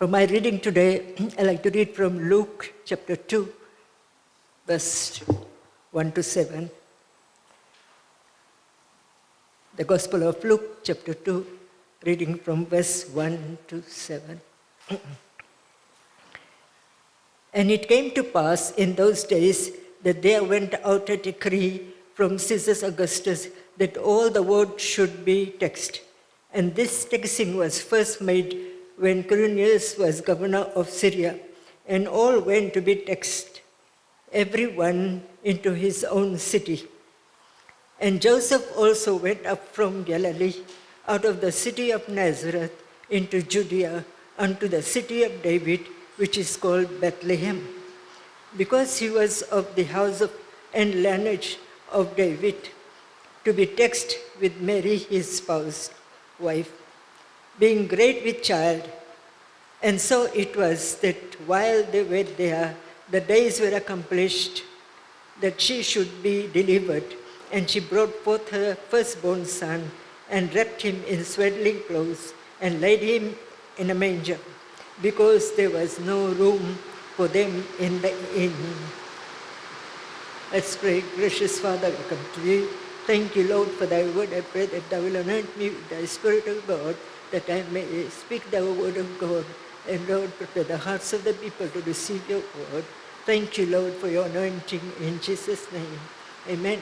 For my reading today, I like to read from Luke chapter 2, verse 1 to 7. The Gospel of Luke chapter 2, reading from verse 1 to 7. And it came to pass in those days that there went out a decree from Caesar Augustus that all the world should be taxed. And this taxing was first made when Quirinius was governor of Syria, and all went to be taxed, every one into his own city. And Joseph also went up from Galilee, out of the city of Nazareth, into Judea, unto the city of David, which is called Bethlehem, because he was of the house of and lineage of David, to be taxed with Mary his spouse, wife, being great with child. And so it was that while they were there, the days were accomplished that she should be delivered. And she brought forth her firstborn son, and wrapped him in swaddling clothes, and laid him in a manger, because there was no room for them in the inn. Let's pray. Gracious Father, we come to thee. Thank you, Lord, for thy word. I pray that thou will anoint me with thy Spirit of God, that I may speak the word of God. And Lord, prepare the hearts of the people to receive your word. Thank you, Lord, for your anointing in Jesus' name. Amen.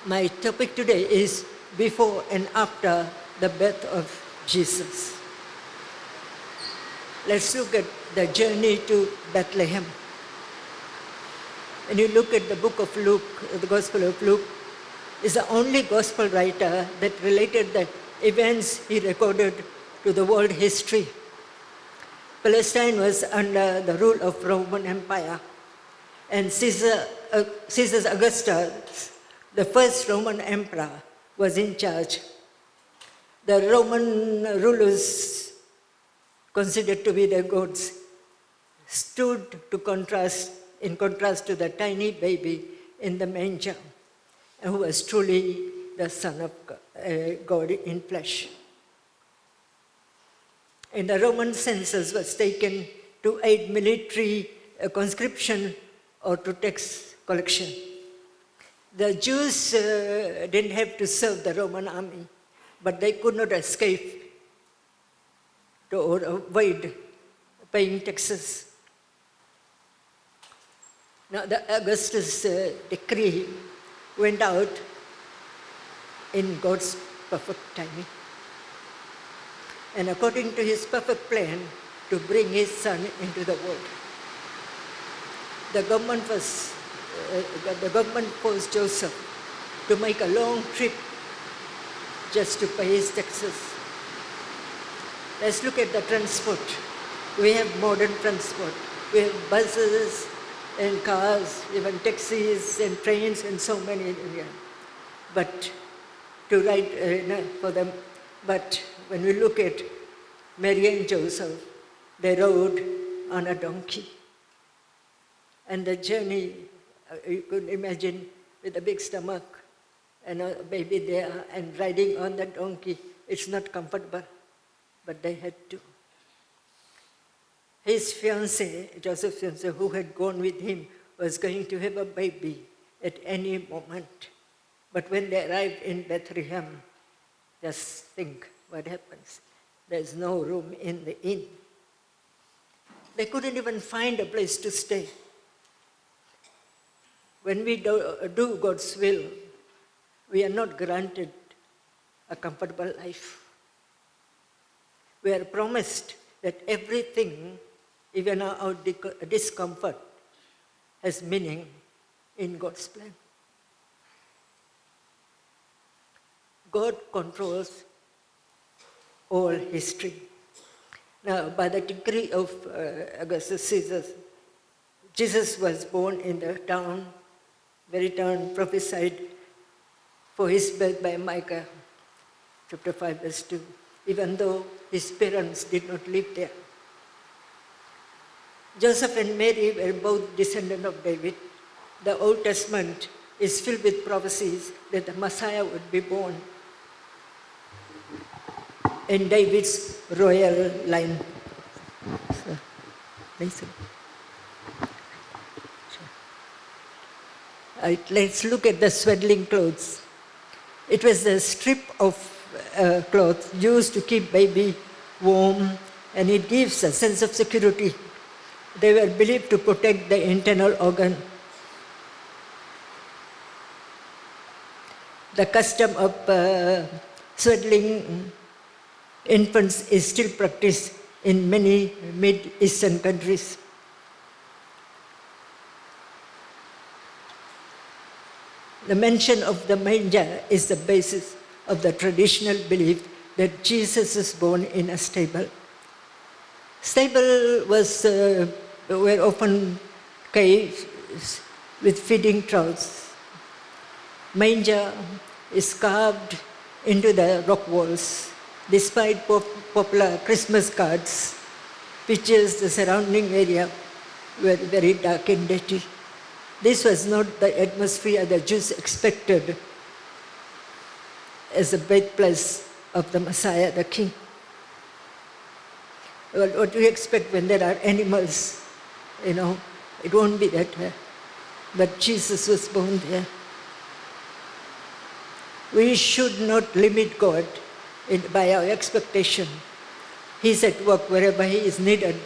My topic today is before and after the birth of Jesus. Let's look at the journey to Bethlehem. When you look at the book of Luke, the Gospel of Luke, is the only gospel writer that related the events he recorded to the world history. Palestine was under the rule of Roman Empire, and Caesar Augustus, the first Roman emperor, was in charge. The Roman rulers, considered to be their gods, stood in contrast to the tiny baby in the manger, who was truly the Son of God in flesh. And the Roman census was taken to aid military conscription or to tax collection. The Jews didn't have to serve the Roman army, but they could not escape or avoid paying taxes. Now, the Augustus decree went out in God's perfect timing, and according to his perfect plan to bring his son into the world. The government forced Joseph to make a long trip just to pay his taxes. Let's look at the transport. We have modern transport. We have buses and cars, even taxis and trains and so many. But to ride for them. But when we look at Mary and Joseph, they rode on a donkey. And the journey, you could imagine, with a big stomach and a baby there and riding on the donkey. It's not comfortable, but they had to. His fiancée, Joseph's fiancée, who had gone with him, was going to have a baby at any moment. But when they arrived in Bethlehem, just think what happens. There's no room in the inn. They couldn't even find a place to stay. When we do God's will, we are not granted a comfortable life. We are promised that everything, even our discomfort, has meaning in God's plan. God controls all history. Now, by the decree of Augustus Caesar, Jesus was born in the very town prophesied for his birth by Micah, chapter 5, verse 2, even though his parents did not live there. Joseph and Mary were both descendants of David. The Old Testament is filled with prophecies that the Messiah would be born. in David's royal line. So, listen. Let's look at the swaddling clothes. It was a strip of cloth used to keep baby warm, and it gives a sense of security. They were believed to protect the internal organ. The custom of swaddling infants is still practiced in many Mid-Eastern countries. The mention of the manger is the basis of the traditional belief that Jesus is born in a stable. Stable were often caves with feeding troughs. Manger is carved into the rock walls. Despite popular Christmas cards, pictures the surrounding area were very dark and dirty. This was not the atmosphere the Jews expected as the birthplace of the Messiah, the King. Well, what do you expect when there are animals? It won't be that. But Jesus was born there. We should not limit God by our expectation. He's at work wherever He is needed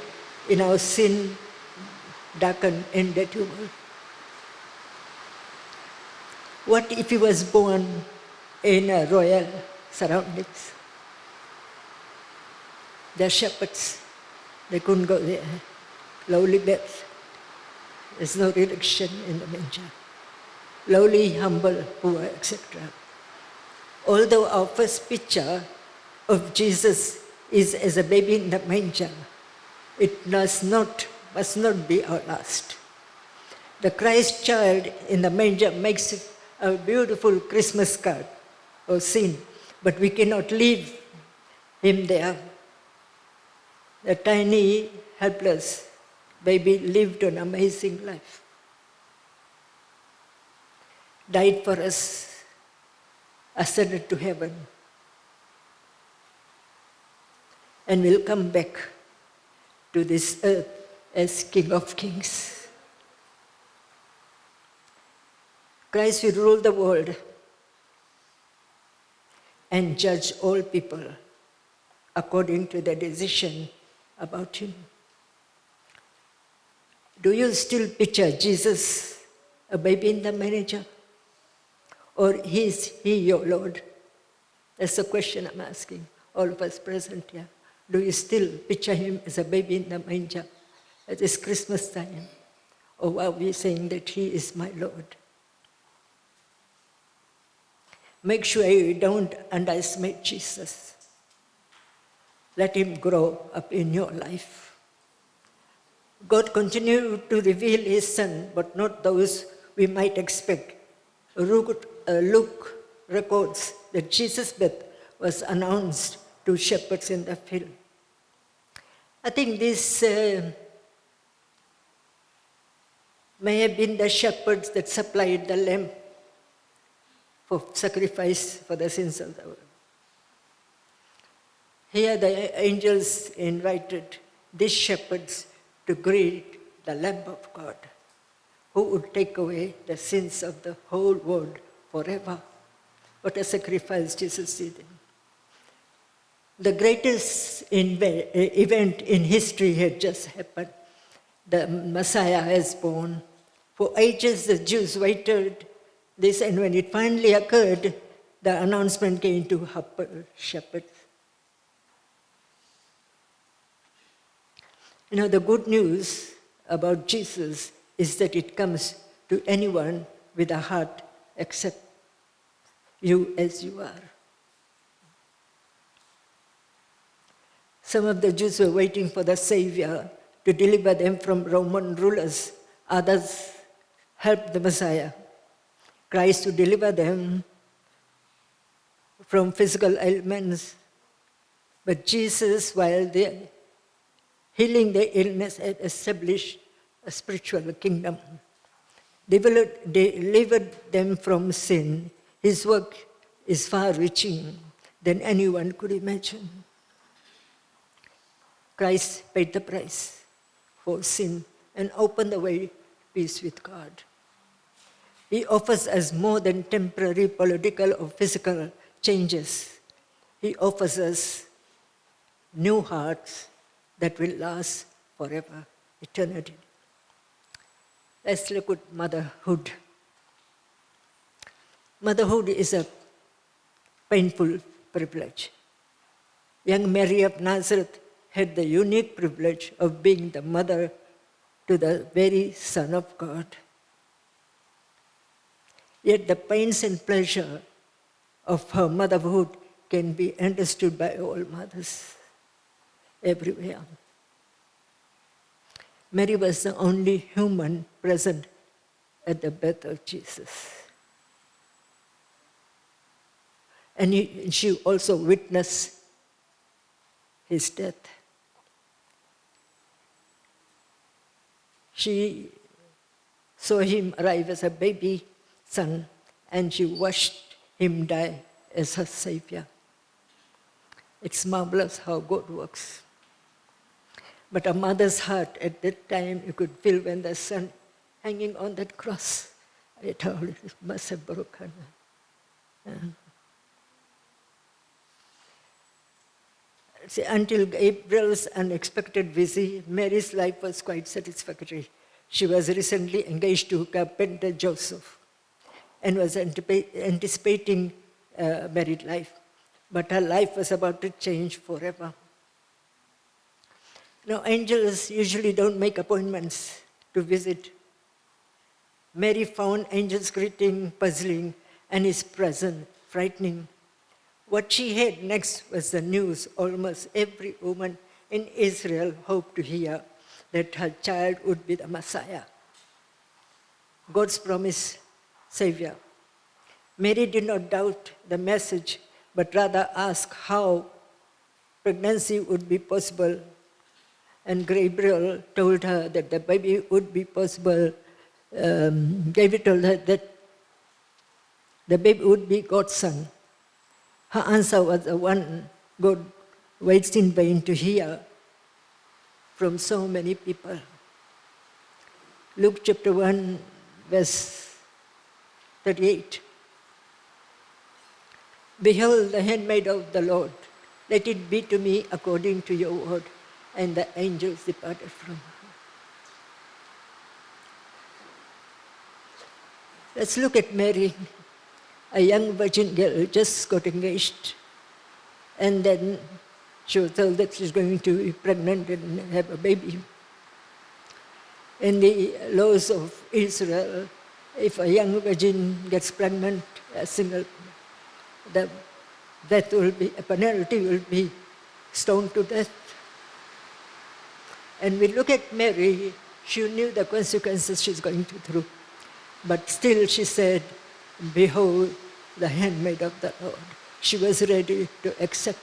in our sin-darkened and dirty world. What if He was born in royal surroundings? The shepherds, they couldn't go there. Lowly birth. There's no reduction in the manger. Lowly, humble, poor, etc. Although our first picture of Jesus is as a baby in the manger, it must not be our last. The Christ child in the manger makes it a beautiful Christmas card or scene, but we cannot leave Him there. The tiny, helpless baby lived an amazing life, died for us, ascended to heaven, and will come back to this earth as King of Kings. Christ will rule the world and judge all people according to the decision about Him. Do you still picture Jesus, a baby in the manger? Or is He your Lord? That's the question I'm asking all of us present here. Do you still picture Him as a baby in the manger at this Christmas time? Or are we saying that He is my Lord? Make sure you don't underestimate Jesus. Let Him grow up in your life. God continued to reveal His Son, but not those we might expect. Luke records that Jesus' birth was announced to shepherds in the field. I think this may have been the shepherds that supplied the lamb for sacrifice for the sins of the world. Here the angels invited these shepherds to greet the Lamb of God, who would take away the sins of the whole world forever. What a sacrifice Jesus did. The greatest event in history had just happened. The Messiah has born. For ages the Jews waited this, and when it finally occurred, the announcement came to humble shepherds. The good news about Jesus is that it comes to anyone with a heart accept you as you are. Some of the Jews were waiting for the Savior to deliver them from Roman rulers. Others helped the Messiah, Christ, to deliver them from physical ailments. But Jesus, while they healing their illness, had established a spiritual kingdom, delivered them from sin. His work is far-reaching than anyone could imagine. Christ paid the price for sin and opened the way to peace with God. He offers us more than temporary political or physical changes. He offers us new hearts that will last forever, eternity. Let's look at motherhood. Motherhood is a painful privilege. Young Mary of Nazareth had the unique privilege of being the mother to the very Son of God. Yet the pains and pleasure of her motherhood can be understood by all mothers everywhere. Mary was the only human present at the birth of Jesus. And she also witnessed his death. She saw him arrive as a baby son, and she watched him die as her savior. It's marvelous how God works. But a mother's heart at that time, you could feel when the son hanging on that cross, it must have broken. See, until Gabriel's unexpected visit, Mary's life was quite satisfactory. She was recently engaged to carpenter Joseph and was anticipating married life. But her life was about to change forever. Now, angels usually don't make appointments to visit. Mary found angels' greeting puzzling and his presence frightening. What she had next was the news almost every woman in Israel hoped to hear, that her child would be the Messiah, God's promised Savior. Mary did not doubt the message, but rather asked how pregnancy would be possible. And Gabriel told her that the baby would be possible. Gabriel told her that the baby would be God's son. Her answer was the one God waits in vain to hear from so many people. Luke chapter 1, verse 38. Behold, the handmaid of the Lord, let it be to me according to your word. And the angels departed from her. Let's look at Mary, a young virgin girl who just got engaged. And then she was told that she's going to be pregnant and have a baby. In the laws of Israel, if a young virgin gets pregnant, the death will be, a penalty will be stoned to death. And we look at Mary, she knew the consequences she's going through. But still she said, behold, the handmaid of the Lord. She was ready to accept.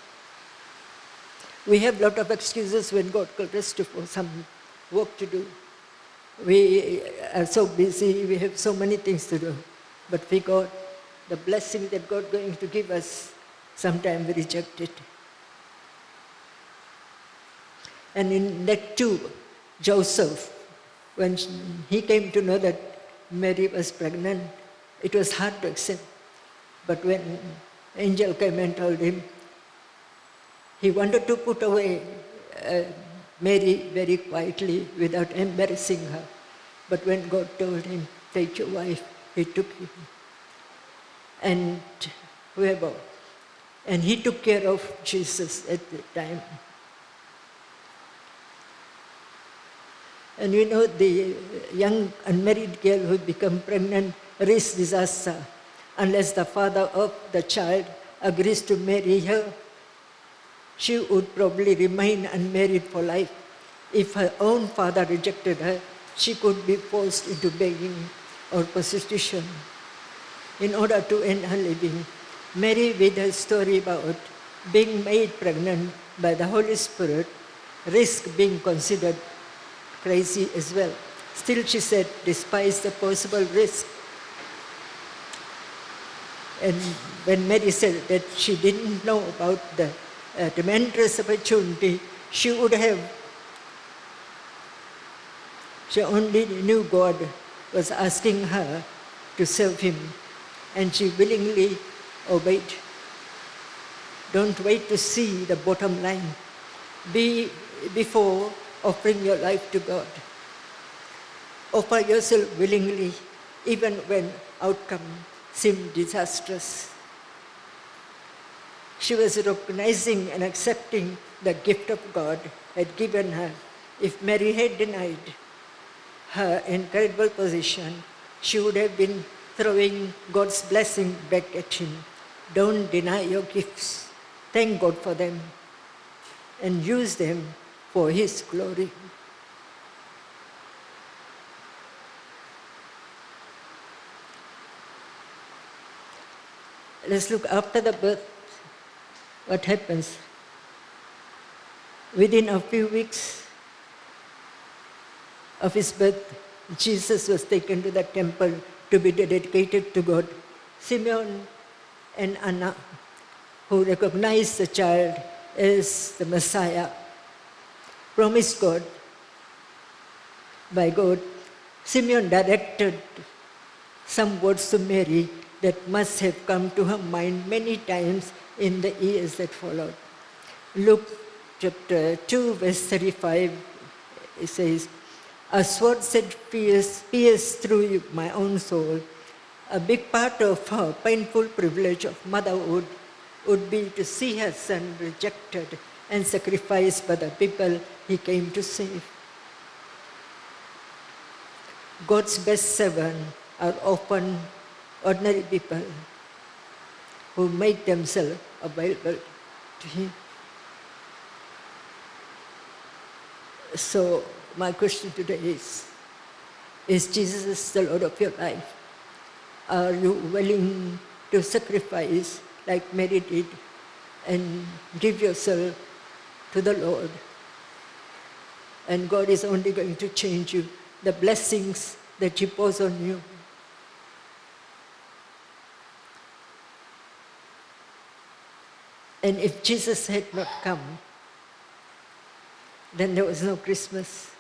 We have a lot of excuses when God calls us for some work to do. We are so busy, we have so many things to do. But we got the blessing that God is going to give us, sometimes we reject it. And in that too, Joseph, when he came to know that Mary was pregnant, it was hard to accept. But when angel came and told him, he wanted to put away Mary very quietly without embarrassing her. But when God told him, take your wife, he took him. And whoever. And he took care of Jesus at the time. And you know, the young unmarried girl who become pregnant risks disaster unless the father of the child agrees to marry her. She would probably remain unmarried for life. If her own father rejected her, she could be forced into begging or prostitution. In order to earn her living, Mary, with her story about being made pregnant by the Holy Spirit, risked being considered crazy as well. Still, she said, despite the possible risk. And when Mary said that she didn't know about the tremendous opportunity she only knew God was asking her to serve him, and she willingly obeyed. Don't wait to see the bottom line. Before offering your life to God, offer yourself willingly, even when outcome seemed disastrous. She was recognizing and accepting the gift of God had given her. If Mary had denied her incredible position, she would have been throwing God's blessing back at him. Don't deny your gifts. Thank God for them and use them for his glory. Let's look after the birth. What happens? Within a few weeks of his birth, Jesus was taken to the temple to be dedicated to God. Simeon and Anna, who recognized the child as the Messiah, promised God by God. Simeon directed some words to Mary that must have come to her mind many times in the years that followed. Luke chapter 2, verse 35, it says, "A sword said pierce through my own soul." A big part of her painful privilege of motherhood would be to see her son rejected and sacrificed by the people he came to save. God's best servants are often ordinary people who make themselves available to him. So my question today is Jesus the Lord of your life? Are you willing to sacrifice like Mary did and give yourself to the Lord? And God is only going to change you, the blessings that he pours on you. And if Jesus had not come, then there was no Christmas.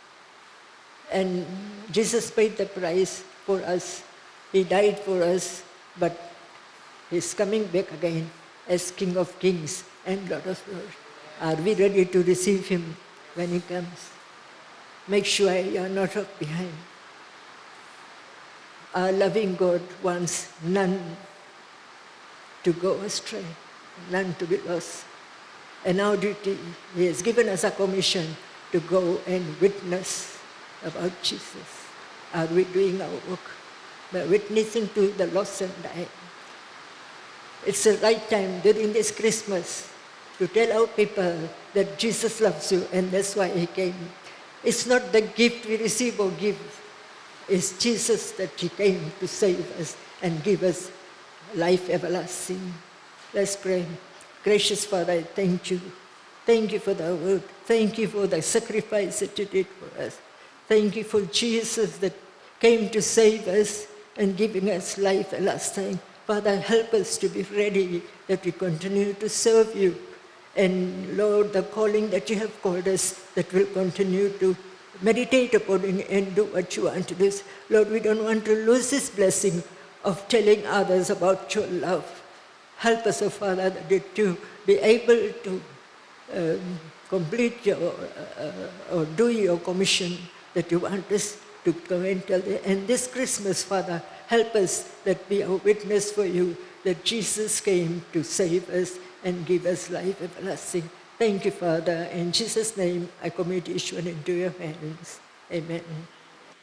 And Jesus paid the price for us. He died for us, but he's coming back again as King of Kings and Lord of Lords. Are we ready to receive him when he comes? Make sure you are not left behind. Our loving God wants none to go astray, none to be lost. And our duty, he has given us a commission to go and witness about Jesus. Are we doing our work by witnessing to the lost and dying? It's the right time during this Christmas to tell our people that Jesus loves you and that's why he came. It's not the gift we receive or give. It's Jesus that he came to save us and give us life everlasting. Let's pray. Gracious Father, I thank you. Thank you for the word. Thank you for the sacrifice that you did for us. Thank you for Jesus that came to save us and giving us life everlasting. Father, help us to be ready that we continue to serve you. And Lord, the calling that you have called us, that we'll continue to meditate upon it and do what you want to do. Lord, we don't want to lose this blessing of telling others about your love. Help us, oh Father, that to be able to complete your, or do your commission that you want us to come and tell them. And this Christmas, Father, help us that be a witness for you, that Jesus came to save us and give us life everlasting. Thank you, Father. In Jesus' name, I commit each one into your hands. Amen.